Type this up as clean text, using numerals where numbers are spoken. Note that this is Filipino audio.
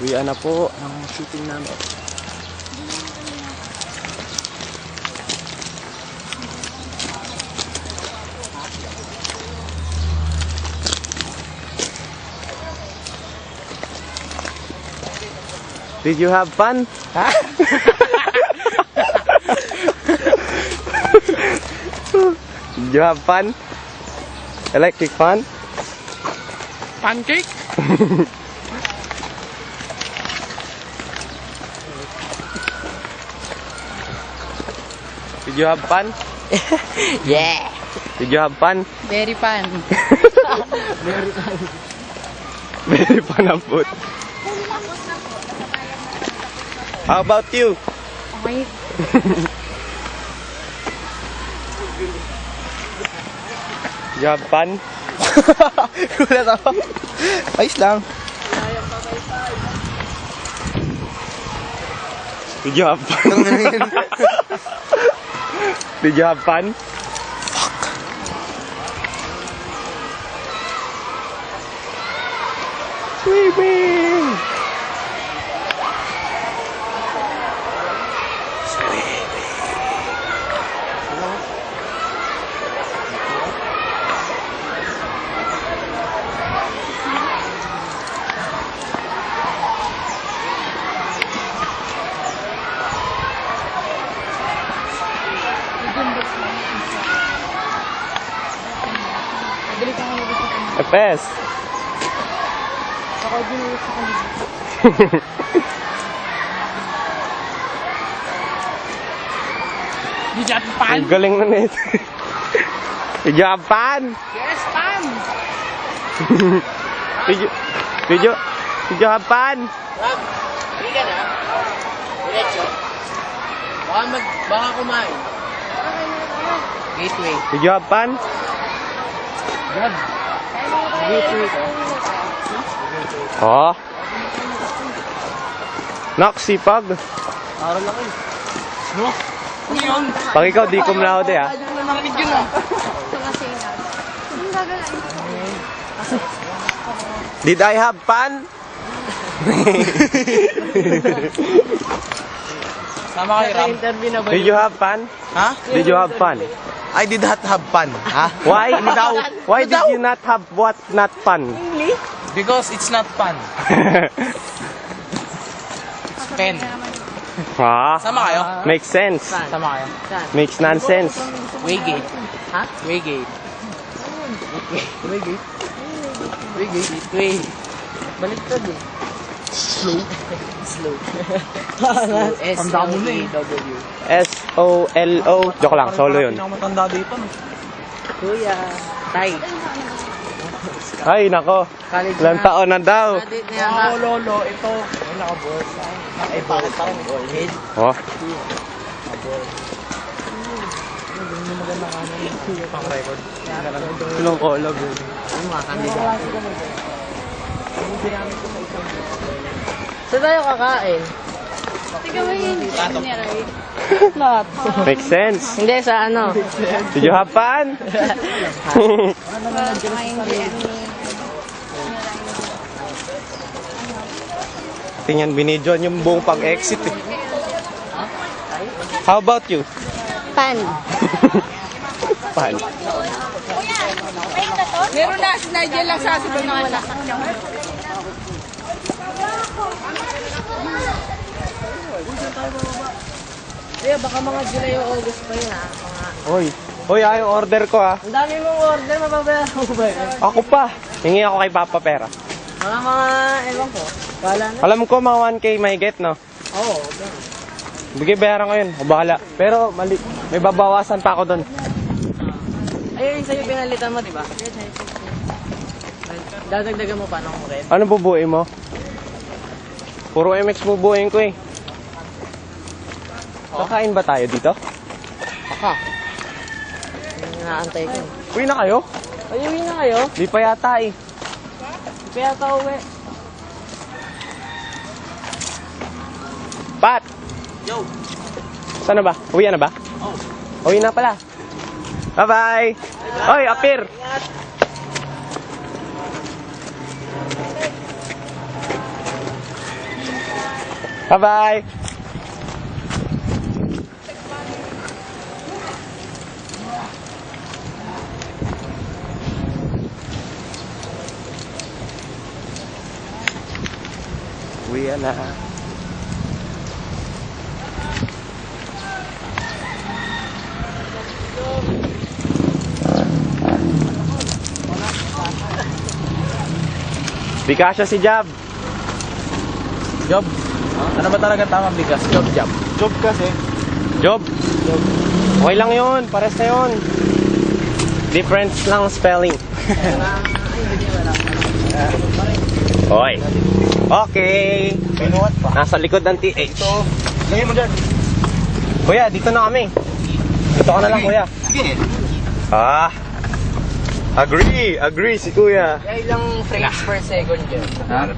Uwian na po ang shooting namin. Did you have fun? Ha? Did you have fun? Electric fun? Pancake? Did you have fun? Yeah. Did you have fun? Very fun. Very fun ang food. How about you? Okay. You have fun? Gulat ako. Ayos lang. Did you have fun? Did you have fun? Swimming! Epes! Ako din sa kanila. Did you have fun? Ang galing na nito. Did you have fun? Yes, fun! Did you have fun? Rob, hindi ka na. Diretso. Baka kumain. Gateway. Did you have fun? Rob. Gateway ka. Oh. Naksipag. Aral lang eh. No? Ngayon. Pag ikaw, di cum laude ah. Narinig yun ah. Did I have fun? Sama kayo, Rob. Interview na ba? Did you have fun? Ha? Did you have fun? I did not have fun. Ha? Why? Ano daw? Why did you not have what not fun? Because it's not fun. It's pen. Ah, Sama kayo? makes sense. Sama kayo. Makes nonsense. Waygate. Ha? Waygate. Waygate. Waygate. Way. Baliktad eh. Slow. Slow. S-L-E-W. S-O-L-O. Joke lang, solo yun. Matanda dito. Kuya. Tay. Ay, nako. College Ilang taon na daw. Graduate na yan. Oo, lolo. Ito. Ay, naka-board. Ay, bakit parang ballhead? Oh. Pang-record. Ilong kolog yun. Ano mga kandidato? Saan tayo kakain? Tingnan mo yun. Lahat. Makes sense. Hindi, sa ano? Did you have fun? Tingnan, binidyoan yung buong pag-exit eh. How about you? Pan. Fun. Meron na, si Nigel lang sa asin ng wala. Kaya baka mga July o August pa yun ha. Hoy, hoy, ay order ko ah. Ang dami mong order, mababayaran mo ba yun? Ako pa. Hingi ako kay Papa pera. Mga, ewan ko. Wala na. Alam ko mga 1K may get, no? Oo. Bigay bayaran ko yun. O bahala. Pero mali, may babawasan pa ako doon. Ayun yung sa'yo pinalitan mo, di ba? Dadagdagan mo pa ng red. Ano bubuin mo? Puro MX bubuin ko eh. Kakain ba tayo dito? Baka. Inaantay ko. Uwi na kayo? Ay, uwi na kayo? Di pa yata eh. Kaya ka uwi. Pat! Yo! Saan na ba? Uwi na ba? Uwi na pala. Bye-bye! Oy, apir! Bye-bye. Uwi na. Bikasya si Jab. Job. Ano ba talaga tamang bigas? Job. Job kasi. Job. Okay lang yun. Pares na yun. Difference lang spelling. Hoy. Okay. Pinuhat pa. Nasa likod ng TH. Ito. Lagay mo dyan. Kuya, dito na kami. Dito ka na lang, kuya. Sige. Ah. Agree si kuya. Kaya ilang frames per second dyan. Ha?